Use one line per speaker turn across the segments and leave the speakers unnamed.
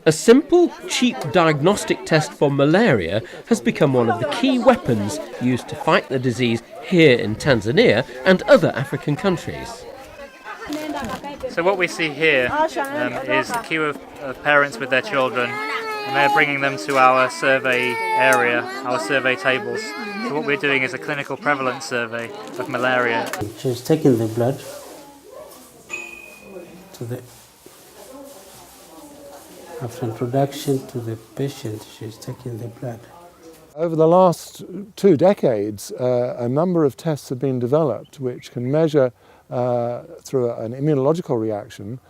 A simple, cheap diagnostic test for malaria has become one of the key weapons used to fight the disease here in Tanzania and other African countries.
So what we see here is a queue of parents with their children, and they're bringing them to our survey area, our survey tables. So what we're doing is a clinical prevalence survey of malaria.
She's taking the blood after introduction to the patient, she's taking the blood.
Over the last 2 decades, a number of tests have been developed which can measure through an immunological reaction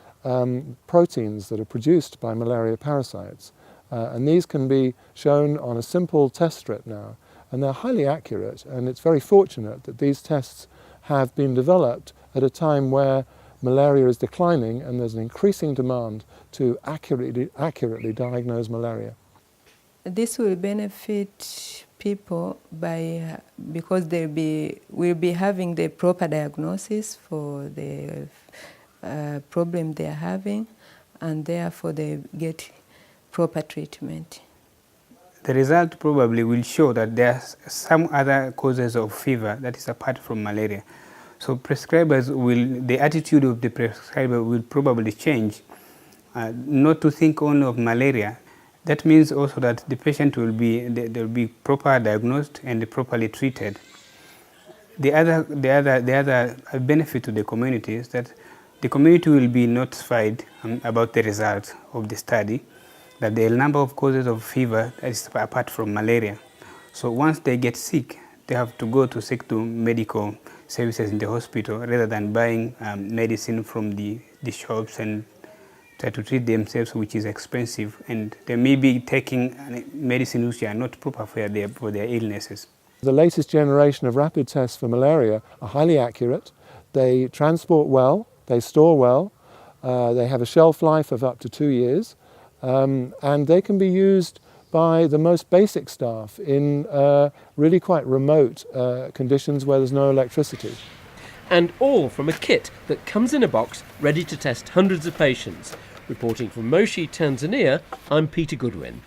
proteins that are produced by malaria parasites. And these can be shown on a simple test strip now, and they're highly accurate, and it's very fortunate that these tests have been developed at a time where malaria is declining and there's an increasing demand to accurately diagnose malaria.
This will benefit people because we'll be having the proper diagnosis for the problem they're having, and therefore they get proper treatment.
The result probably will show that there are some other causes of fever that is apart from malaria. So the attitude of the prescriber will probably change, not to think only of malaria. That means also that the patient will be properly diagnosed and properly treated. The other benefit to the community is that the community will be notified about the results of the study, that there are a number of causes of fever that is apart from malaria. So once they get sick, they have to go to seek to medical services in the hospital rather than buying medicine from the shops and try to treat themselves, which is expensive, and they may be taking medicine which are not proper for their illnesses.
The latest generation of rapid tests for malaria are highly accurate. They transport well, they store well, they have a shelf life of up to 2 years, and they can be used by the most basic staff in really quite remote conditions where there's no electricity.
And all from a kit that comes in a box ready to test hundreds of patients. Reporting from Moshi, Tanzania, I'm Peter Goodwin.